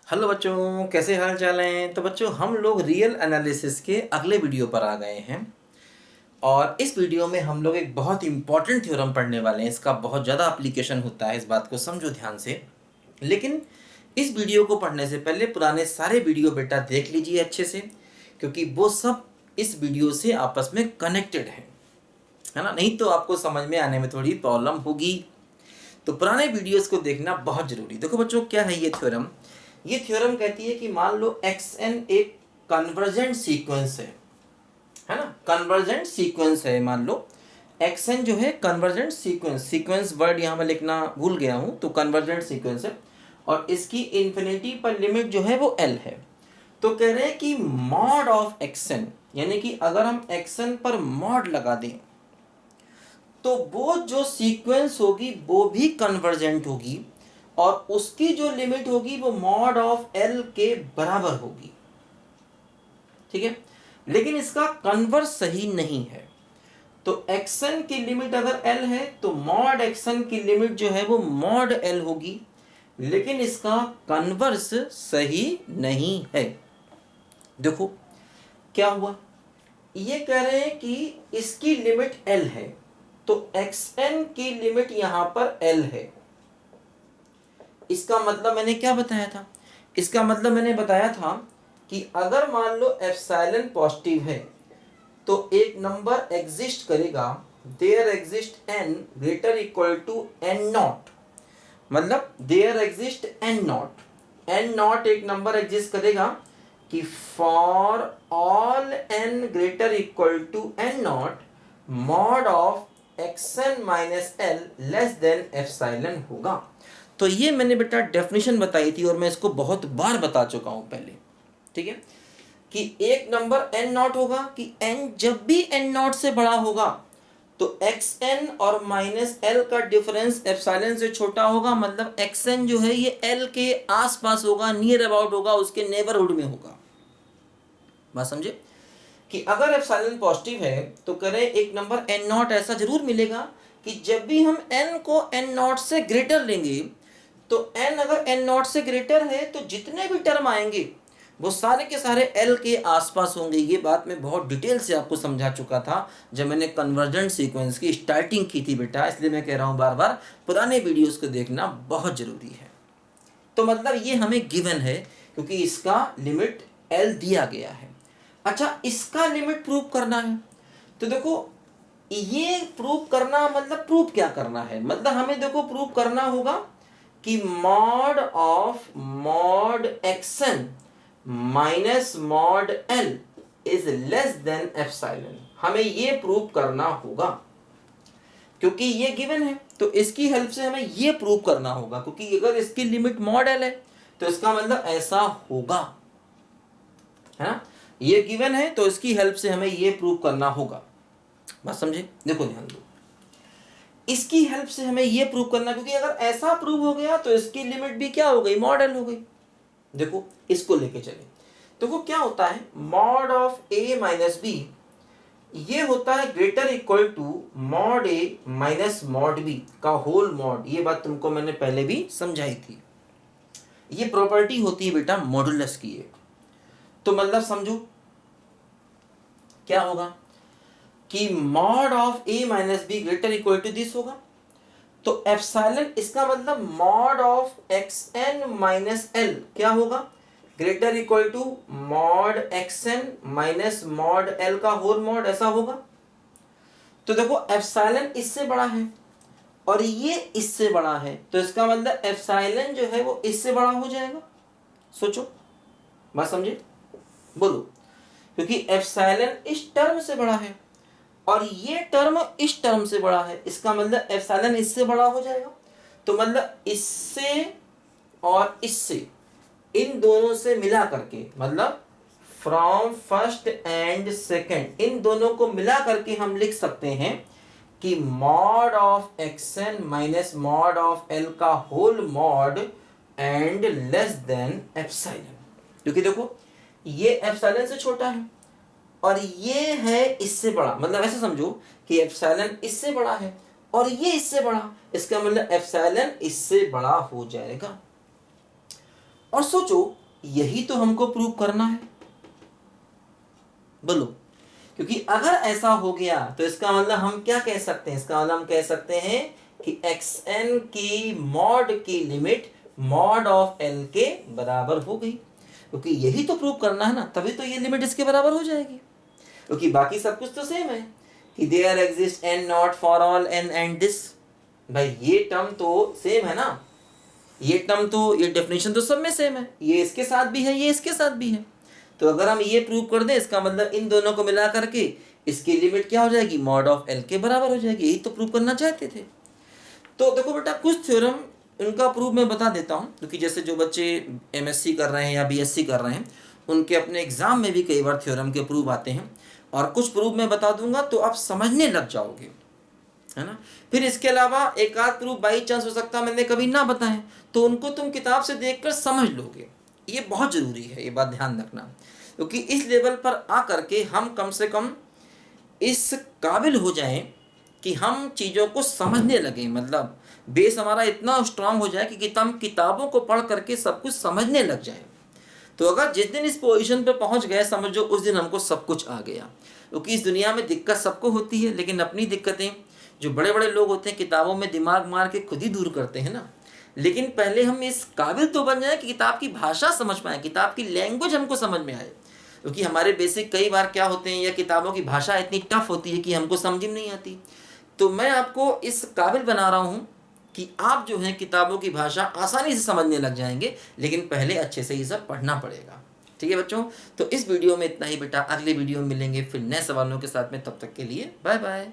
Hello बच्चों, कैसे हाल चाल हैं। तो बच्चों, हम लोग रियल एनालिसिस के अगले वीडियो पर आ गए हैं और इस वीडियो में हम लोग एक बहुत इंपॉर्टेंट थ्योरम पढ़ने वाले हैं। इसका बहुत ज़्यादा एप्लीकेशन होता है, इस बात को समझो ध्यान से। लेकिन इस वीडियो को पढ़ने से पहले पुराने सारे वीडियो बेटा देख लीजिए अच्छे से, क्योंकि वो सब इस वीडियो से आपस में कनेक्टेड है ना। नहीं तो आपको समझ में आने में थोड़ी प्रॉब्लम होगी। तो पुराने वीडियोस को देखना बहुत जरूरी। देखो बच्चों, क्या है ये थ्योरम। ये थ्योरम कहती है कि मान लो xn एक कन्वर्जेंट सीक्वेंस है ना। कन्वर्जेंट सीक्वेंस है, मान लो xn जो है कन्वर्जेंट सीक्वेंस वर्ड यहाँ मैं लिखना भूल गया हूँ, तो कन्वर्जेंट सीक्वेंस है और इसकी इन्फिनिटी पर लिमिट जो है वो l है। तो कह रहे हैं कि मॉड ऑफ xn, यानी कि अगर हम xn पर मॉड लगा दें तो वो जो सीक्वेंस होगी वो भी कन्वर्जेंट होगी और उसकी जो लिमिट होगी वो मॉड ऑफ एल के बराबर होगी। ठीक है, लेकिन इसका कन्वर्स सही नहीं है। तो एक्सन की लिमिट अगर एल है तो मॉड एक्सन की लिमिट जो है वो मॉड एल होगी, लेकिन इसका कन्वर्स सही नहीं है। देखो क्या हुआ, ये कह रहे हैं कि इसकी लिमिट एल है तो xn की लिमिट यहां पर l है। इसका मतलब मैंने क्या बताया था, इसका मतलब मैंने बताया था कि अगर मान लो एप्सिलॉन पॉजिटिव है तो एक नंबर एग्जिस्ट करेगा, there exist n greater equal to n naught. मतलब देयर एग्जिस्ट n नॉट एक नंबर एग्जिस्ट करेगा कि for all n greater equal to n naught mod of xn minus L less than epsilon होगा। तो ये मैंने बेटा डेफिनेशन बताई थी और मैं इसको बहुत बार बता चुका हूं पहले। ठीक है, कि एक नंबर n नॉट होगा कि n जब भी n नॉट से बड़ा होगा तो xn और माइनस l का डिफरेंस एप्सिलॉन से छोटा होगा। मतलब xn जो है ये l के आसपास होगा, नियर अबाउट होगा, उसके नेबरहुड में होगा। बात समझे कि अगर एप्सिलॉन पॉजिटिव है तो करें एक नंबर n नॉट ऐसा जरूर मिलेगा कि जब भी हम n को n नॉट से ग्रेटर लेंगे तो n अगर n नॉट से ग्रेटर है तो जितने भी टर्म आएंगे वो सारे के सारे l के आसपास होंगे। ये बात मैं बहुत डिटेल से आपको समझा चुका था जब मैंने कन्वर्जेंट सीक्वेंस की स्टार्टिंग की थी बेटा, इसलिए मैं कह रहा हूँ बार बार पुराने वीडियोस को देखना बहुत जरूरी है। तो मतलब ये हमें गिवन है क्योंकि इसका लिमिट l दिया गया है। अच्छा, इसका लिमिट प्रूव करना है तो देखो ये प्रूव करना मतलब प्रूव क्या करना है, मतलब हमें देखो प्रूव करना होगा कि mod of mod action minus mod L is less than epsilon. हमें ये प्रूव करना होगा क्योंकि ये गिवन है तो इसकी हेल्प से हमें ये प्रूव करना होगा, क्योंकि अगर इसकी लिमिट मॉड एल है तो इसका मतलब ऐसा होगा, है ना। ये गिवन है तो इसकी हेल्प से हमें ये प्रूव करना होगा। बात समझे, देखो ध्यान दो, इसकी हेल्प से हमें ये प्रूव करना, क्योंकि अगर ऐसा प्रूव हो गया तो इसकी लिमिट भी क्या हो गई, मॉड एल हो गई। देखो इसको लेके चले तो वो क्या होता है, mod of A minus B ये होता है greater equal to mod A minus mod B का होल मॉड। ये बात तुमको मैंने पहले भी समझाई थी। ये प्रॉपर्टी होती है बेटा मॉडुलस की एक। तो मतलब समझो क्या होगा कि mod of A minus B greater equal to this होगा। तो एप्सिलॉन इसका मतलब mod of X N minus L क्या होगा, greater equal to mod X N minus mod L का होल मॉड, ऐसा होगा। तो देखो एप्सिलॉन इससे बड़ा है और ये इससे बड़ा है तो इसका मतलब एप्सिलॉन जो है वो इससे बड़ा हो जाएगा। सोचो, बात समझे, बोलो, क्योंकि एप्सिलॉन इस टर्म से बड़ा है और ये टर्म इस टर्म से बड़ा है, इसका मतलब एप्सिलॉन इससे बड़ा हो जाएगा। तो मतलब इससे और इससे, इन दोनों से मिला करके, मतलब फ्रॉम फर्स्ट एंड सेकंड, इन दोनों को मिला करके हम लिख सकते हैं कि mod of x n minus mod of L का whole mod and less than epsilon. क्योंकि देखो ये एप्सिलॉन से छोटा है और ये है इससे बड़ा, मतलब ऐसे समझो कि एप्सिलॉन इससे बड़ा है और ये इससे बड़ा, इसका मतलब एप्सिलॉन इससे बड़ा हो जाएगा। और सोचो यही तो हमको प्रूव करना है, बोलो। क्योंकि अगर ऐसा हो गया तो इसका मतलब हम क्या कह सकते हैं, इसका मतलब हम कह सकते हैं कि xn की मॉड की लिमिट मॉड ऑफ l के बराबर हो गई, क्योंकि यही तो प्रूव करना है ना, तभी तो ये लिमिट इसके बराबर हो जाएगी। क्योंकि बाकी सब कुछ तो सेम है कि there exist n naught for all n and this, भाई ये टर्म तो सेम है ना, ये टर्म तो, ये डेफिनेशन तो सब में सेम है, ये इसके साथ भी है, ये इसके साथ भी है। तो अगर हम ये प्रूव कर दें इसका मतलब इन दोनों को मिला करके इसकी लिमिट क्या हो जाएगी, मॉड ऑफ l के बराबर हो जाएगी। यही तो प्रूव करना चाहते थे। तो देखो बेटा कुछ थ्योरम इनका प्रूफ मैं बता देता हूँ, क्योंकि जैसे जो बच्चे MSc कर रहे हैं या BSc कर रहे हैं उनके अपने एग्जाम में भी कई बार थ्योरम के प्रूफ आते हैं, और कुछ प्रूफ मैं बता दूंगा तो आप समझने लग जाओगे, है ना। फिर इसके अलावा एक आध प्रूफ बाई चांस हो सकता है मैंने कभी ना बताएं, तो उनको तुम किताब से देखकर समझ लोगे। ये बहुत ज़रूरी है, ये बात ध्यान रखना, क्योंकि इस लेवल पर आ करके हम कम से कम इस काबिल हो जाएं कि हम चीज़ों को समझने लगे, मतलब बेस हमारा इतना स्ट्रांग हो जाए कि हम किताबों को पढ़ करके सब कुछ समझने लग जाएं। तो अगर जिस दिन इस पोजीशन पे पहुंच गए समझो उस दिन हमको सब कुछ आ गया। क्योंकि इस दुनिया में दिक्कत सबको होती है, लेकिन अपनी दिक्कतें जो बड़े बड़े लोग होते हैं किताबों में दिमाग मार के खुद ही दूर करते हैं ना। लेकिन पहले हम इस काबिल तो बन जाए कि किताब की भाषा समझ पाएँ, किताब की लैंग्वेज हमको समझ में आए। क्योंकि हमारे बेसिक कई बार क्या होते हैं, या किताबों की भाषा इतनी टफ होती है कि हमको समझ में नहीं आती। तो मैं आपको इस काबिल बना रहा हूँ कि आप जो है किताबों की भाषा आसानी से समझने लग जाएंगे, लेकिन पहले अच्छे से ये सब पढ़ना पड़ेगा। ठीक है बच्चों, तो इस वीडियो में इतना ही बेटा, अगले वीडियो में मिलेंगे फिर नए सवालों के साथ में, तब तक के लिए बाय बाय।